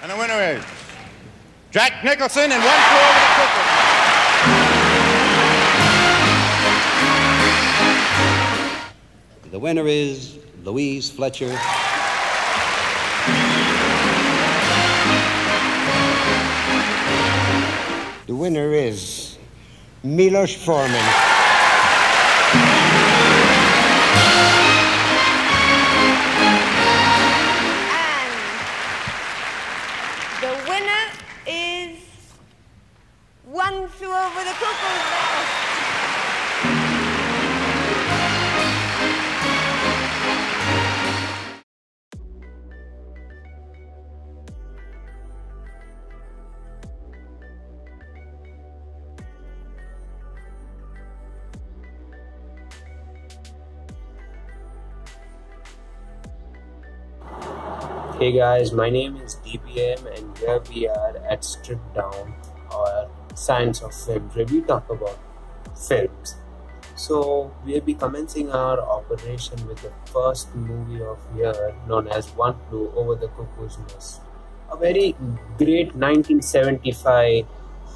And the winner is Jack Nicholson and One Flew Over the Cuckoo's Nest. The winner is Louise Fletcher. The winner is Milos Forman. One Flew Over the Cuckoo's Nest. Hey guys, my name is DBM and here we are at Strip Down, or Science of Films, where we talk about films. So we'll be commencing our operation with the first movie of year known as One Flew Over the Cuckoo's Nest. A very great 1975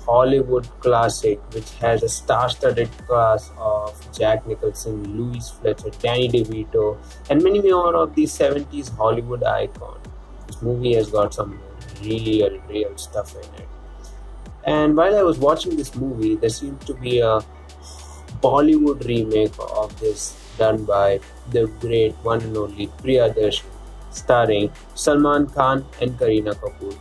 Hollywood classic which has a star-studded cast of Jack Nicholson, Louise Fletcher, Danny DeVito and many more of the 70s Hollywood icons. This movie has got some real stuff in it. And while I was watching this movie, there seemed to be a Bollywood remake of this done by the great one and only Priyadarshini, starring Salman Khan and Kareena Kapoor.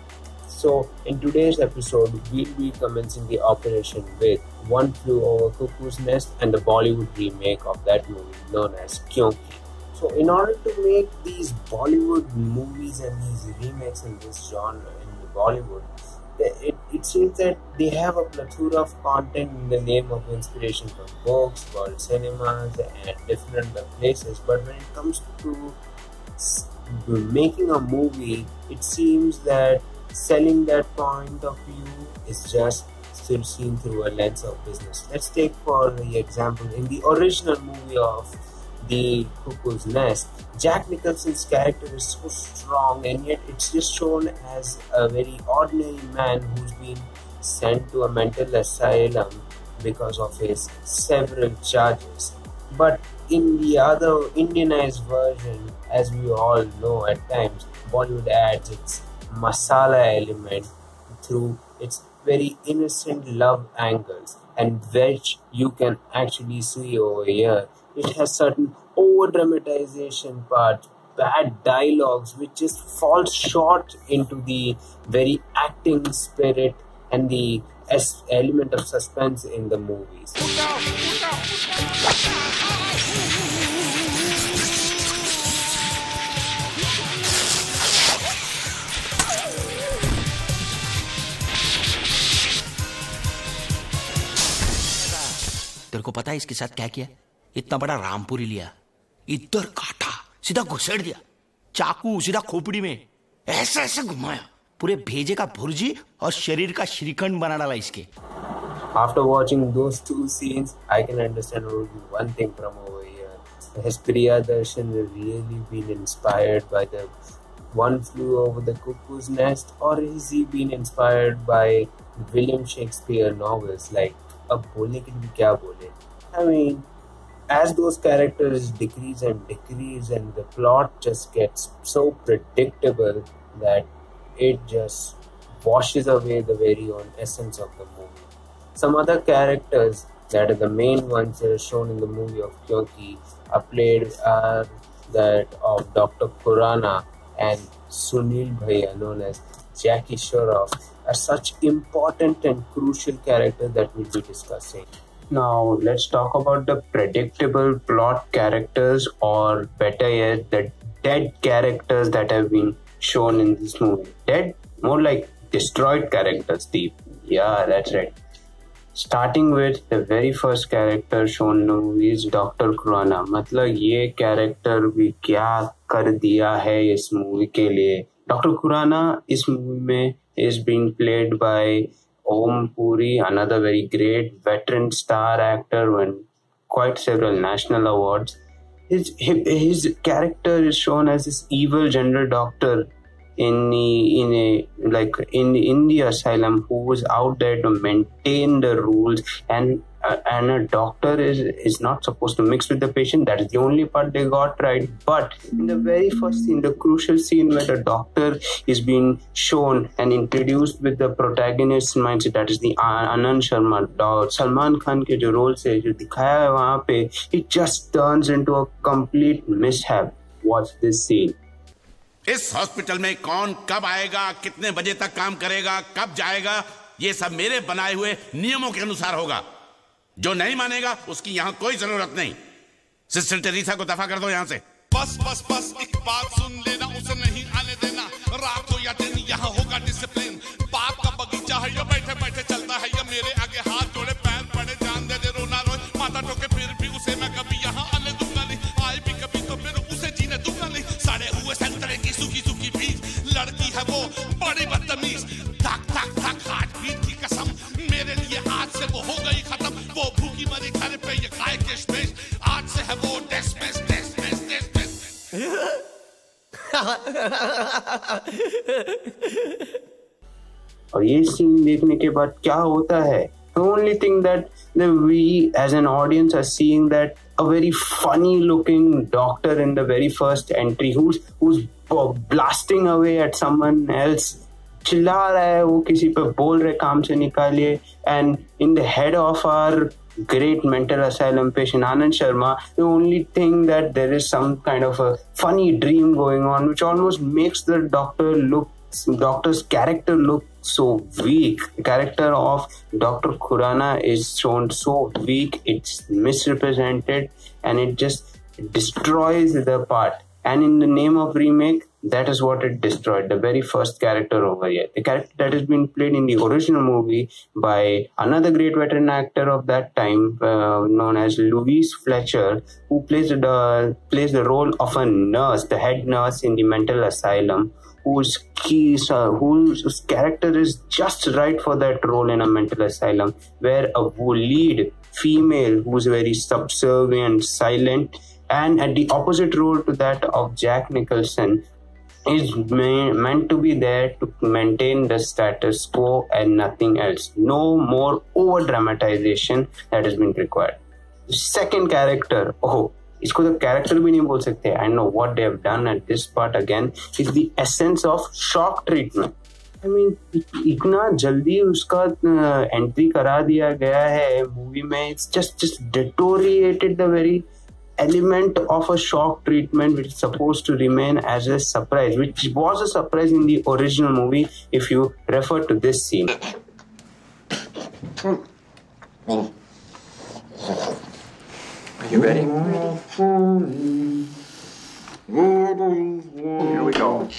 So in today's episode, we'll be commencing the operation with One Flew Over Cuckoo's Nest and the Bollywood remake of that movie known as Kyunki. So in order to make these Bollywood movies and these remakes in this genre in Bollywood, it seems that they have a plethora of content in the name of inspiration from books, world cinemas and different places. But when it comes to making a movie, it seems that selling that point of view is just still seen through a lens of business. Let's take for the example, in the original movie of The Cuckoo's Nest, Jack Nicholson's character is so strong and yet it's just shown as a very ordinary man who's been sent to a mental asylum because of his several charges. But in the other Indianized version, as we all know at times, Bollywood adds its masala element through its very innocent love angles, and which you can actually see over here. It has certain over-dramatization parts, bad dialogues, which just falls short into the very acting spirit and the element of suspense in the movies. तेरे को पता है इसके साथ क्या किया? इतना बड़ा रामपुरी लिया, इधर काटा, सीधा घुसेड़ दिया, चाकू सीधा खोपड़ी में ऐसे ऐसे घुमाया, पूरे भेजे का भुर्जी और शरीर का श्रीखंड बना डाला इसके. After watching those two scenes, I can understand only one thing from over here. Has Priyadarshini really been inspired by the One Flew Over the Cuckoo's Nest, or has he been inspired by William Shakespeare novels like अब बोलने के लिए क्या बोले? I mean, as those characters decrease and the plot just gets so predictable that it just washes away the very own essence of the movie. Some other characters that are the main ones that are shown in the movie of Kyunki are that of Dr. Khurana and Sunil Bhaiya, known as Jackie Shroff, are such important and crucial characters that we'll be discussing. Now, let's talk about the predictable plot characters, or better yet, the dead characters that have been shown in this movie. Dead? More like destroyed characters, Deep. Yeah, that's right. Starting with the very first character shown in the movie is Dr. Khurana. मतलब ये character भी क्या कर दिया है इस movie के लिए. Dr. Khurana इस movie में is being played by Om Puri, another very great veteran star actor, won quite several national awards. His character is shown as this evil general doctor in the asylum who was out there to maintain the rules, and a doctor is not supposed to mix with the patient. That is the only part they got right. But in the very first scene, the crucial scene where the doctor is being shown and introduced with the protagonist's mindset, that is the Anand Sharma, Salman Khan के जो role से जो दिखाया है वहाँ पे, it just turns into a complete mishap. Watch this scene. इस hospital में कौन कब आएगा, कितने बजे तक काम करेगा, कब जाएगा, ये सब मेरे बनाए हुए नियमों के अनुसार होगा. जो नहीं मानेगा उसकी यहां कोई जरूरत नहीं. सिस्टर टेरेसा को दफा कर दो यहां से. बस बस बस एक बात सुन लेना, उसे नहीं आने देना. रात हो या दिन यहाँ होगा डिसिप्लिन. बाप का बगीचा है या बैठे बैठे चलता है या मेरे आगे हाथ जोड़े पैर पड़े, जान दे दे रोना रोए माथा टोके, फिर भी उसे मैं कभी यहाँ आने दूंगा नहीं. आए भी कभी तो फिर उसे जीने दूंगा नहीं. सड़े हुए संतरे की सूखी सूखी बीज, लड़की है वो बड़ी बदतमीज. धक धक धक हार्ट बीट की कसम, मेरे लिए आज से वो हो गई खत्म. वो भूखी मरी घर पे ये खाए किशमिश, आज से है वो डिसमिस डिसमिस डिसमिस. और ये सीन देखने के बाद क्या होता है? The only thing that we as an audience are seeing that a very funny looking doctor in the very first entry who's blasting away at someone else, चिल्ला रहा है, वो किसी पे बोल रहे काम से निकालिए. And in the head of our great mental asylum patient Anand Sharma, the only thing that there is some kind of a funny dream going on which almost makes the doctor's character look so weak. The character of Dr. Khurana is shown so weak, it's misrepresented, and it just destroys the part. And in the name of remake, that is what it destroyed, the very first character over here. The character that has been played in the original movie by another great veteran actor of that time, known as Louise Fletcher, who plays the role of a nurse, the head nurse in the mental asylum, whose character is just right for that role in a mental asylum, where a lead female who's very subservient, silent, and at the opposite role to that of Jack Nicholson, is meant to be there to maintain the status quo and nothing else. No more over dramatization that has been required. The second character, इसको तो character भी नहीं बोल सकते. I know what they have done at this part again is the essence of shock treatment. I mean, इतना जल्दी उसका entry करा दिया गया है movie में. It's just deteriorated the very element of a shock treatment which is supposed to remain as a surprise, which was a surprise in the original movie if you refer to this scene. Are you ready? Here we go.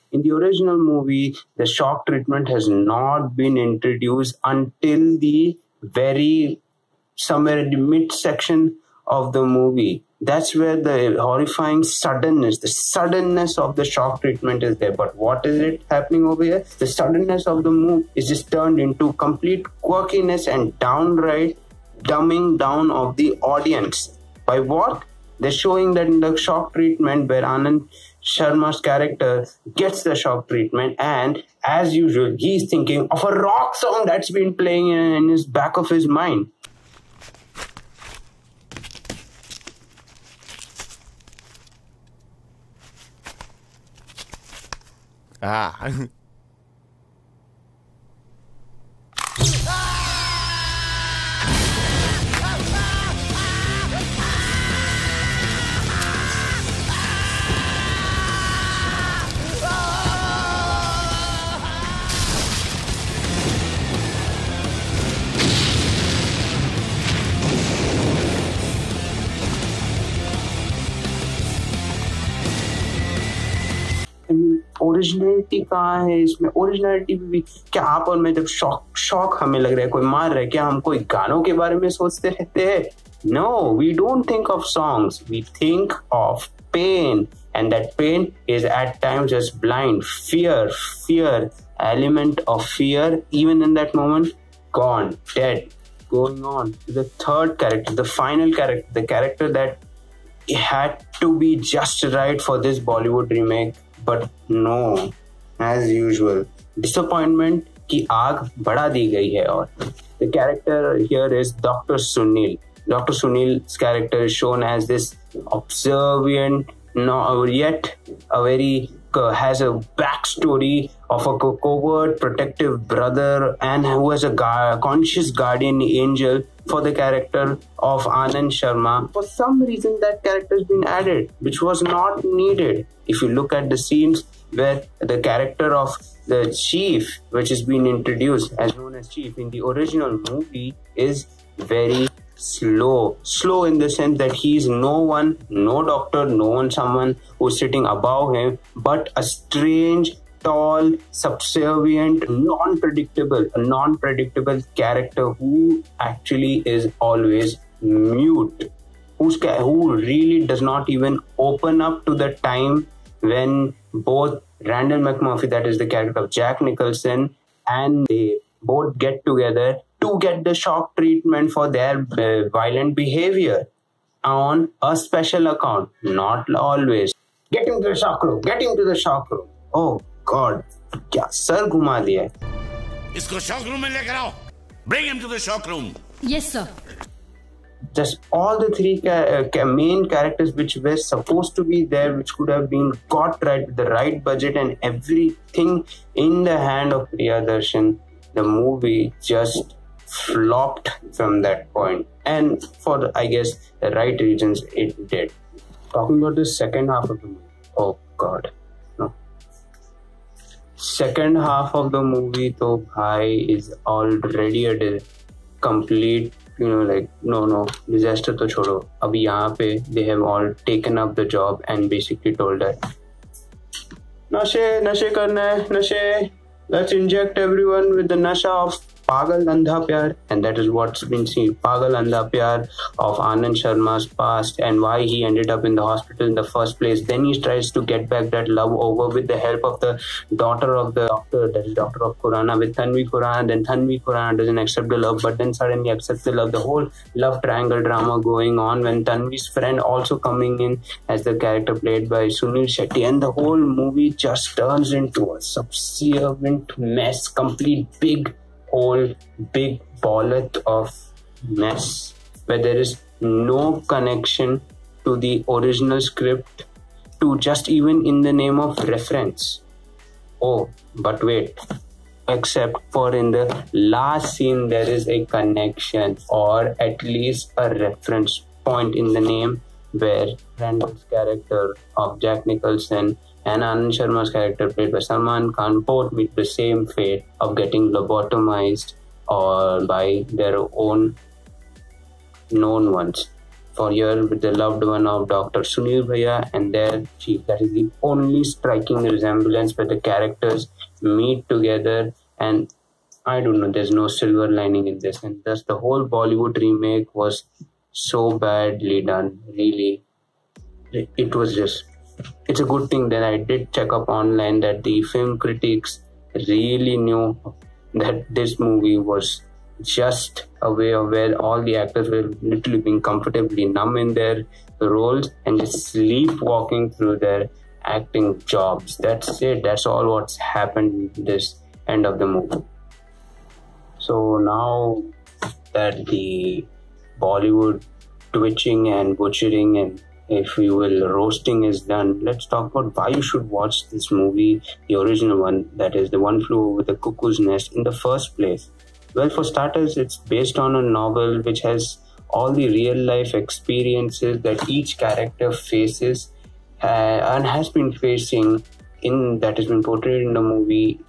In the original movie, the shock treatment has not been introduced until somewhere in the mid-section of the movie. That's where the horrifying suddenness of the shock treatment is there. But what is it happening over here? The suddenness of the move is just turned into complete quirkiness and downright dumbing down of the audience. By what? They're showing that in the shock treatment where Anand Sharma's character gets the shock treatment, and as usual, he's thinking of a rock song that's been playing in his back of his mind. Originality कहाँ है इसमें? Originality भी क्या आप और मैं जब शौक हमें लग रहा है कोई मार रहा है, क्या हम कोई गानों के बारे में सोचते रहते हैं? No, we don't think of songs. We think of pain, and that pain is at times just blind fear, element of fear. Even in that moment, gone, dead. Going on to the third character, the final character, the character that had to be just right for this Bollywood remake, but no, as usual, disappointment की आग बढ़ा दी गई है. और the character here is Dr. Sunil. Dr. Sunil's character is shown as this observant, yet a very has a backstory of a covert protective brother and who has a conscious guardian angel for the character of Anand Sharma. For some reason that character has been added, which was not needed. If you look at the scenes where the character of the chief, which has been introduced as known as chief in the original movie, is very slow in the sense that he is no one, no doctor, no one, someone who's sitting above him, but a strange, tall, subservient, non-predictable character who actually is always mute, who really does not even open up to the time when both Randall McMurphy, that is the character of Jack Nicholson, and they both get together to get the shock treatment for their violent behavior on a special account. Not always. Get him to the shock room. Oh God, क्या sir घुमा दिया है. इसको shock room में लेकर आओ. Bring him to the shock room. Yes, sir. Just all the three main characters which were supposed to be there, which could have been got right with the right budget and everything in the hand of Priyadarshan, the movie just flopped from that point. And for, I guess, the right reasons, it did. Talking about the second half of the movie. Oh God. No. Second half of the movie, though, is already a complete, no, disaster to छोड़ो. अभी यहाँ पे they have all taken up the job and basically told that नशे करना है, नशे. Let's inject everyone with the nasha of Pagal Andha Pyar, and that is what's been seen. Pagal Andha Pyar of Anand Sharma's past and why he ended up in the hospital in the first place. Then he tries to get back that love over with the help of the daughter of the doctor, that is Doctor of Khurana, with Tanvi Khurana. Then Tanvi Khurana doesn't accept the love, but then suddenly accepts the love. The whole love triangle drama going on when Tanvi's friend also coming in as the character played by Sunil Shetty, and the whole movie just turns into a subservient mess, complete big bollet of mess where there is no connection to the original script, to just even in the name of reference. Oh, but wait, except for in the last scene there is a connection or at least a reference point in the name where Randall's character of Jack Nicholson and Anand Sharma's character played by Salman Khan both meet the same fate of getting lobotomized or by their own known ones. For here with the loved one of Dr. Sunil Bhaiya and their chief. That is the only striking resemblance where the characters meet together, and I don't know, there's no silver lining in this, and thus the whole Bollywood remake was so badly done. Really, it was just, it's a good thing that I did check up online that the film critics really knew that this movie was just a way of where all the actors were literally being comfortably numb in their roles and just sleepwalking through their acting jobs. That's it. That's all what's happened in this end of the movie. So now that the Bollywood twitching and butchering and, if you will, roasting is done, let's talk about why you should watch this movie, the original one, that is The One Flew Over the Cuckoo's Nest, in the first place. Well, for starters, it's based on a novel which has all the real life experiences that each character faces and has been facing that has been portrayed in the movie.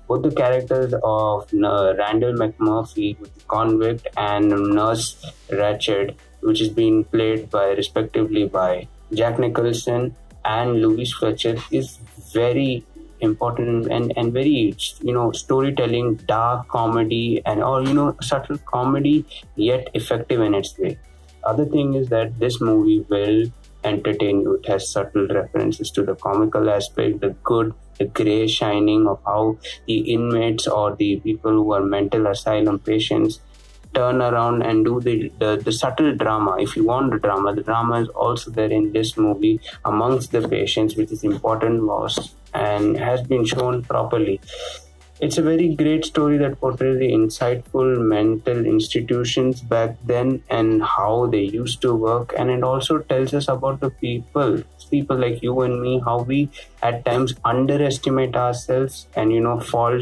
Both the characters of Randall McMurphy, convict, and Nurse Ratched, which is being played by respectively by Jack Nicholson and Louise Fletcher, is very important and very, storytelling, dark comedy, and or subtle comedy, yet effective in its way. Other thing is that this movie will entertain you. It has subtle references to the comical aspect, the good, the grey shining of how the inmates or the people who are mental asylum patients turn around and do the subtle drama. If you want the drama is also there in this movie amongst the patients, which is important was and has been shown properly. It's a very great story that portrays the insightful mental institutions back then and how they used to work. And it also tells us about the people like you and me, how we at times underestimate ourselves and, fall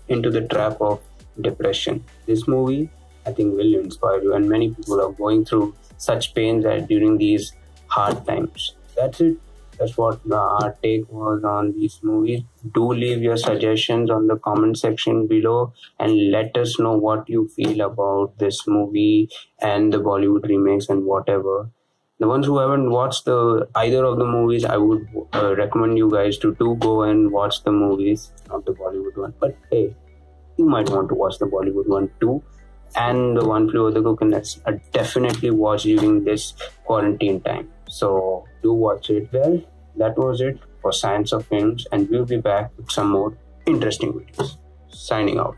into the trap of depression. This movie, I think, will inspire you. And many people are going through such pains during these hard times. That's it. That's what our take was on these movies. Do leave your suggestions on the comment section below and let us know what you feel about this movie and the Bollywood remakes and whatever. The ones who haven't watched either of the movies, I would recommend you guys to go and watch the movies, not the Bollywood one. But hey, you might want to watch the Bollywood one too. And the One Flew Over the Cuckoo's Nest, definitely watch during this quarantine time. So do watch it. Well, that was it for Science of Films, and we'll be back with some more interesting videos. Signing out.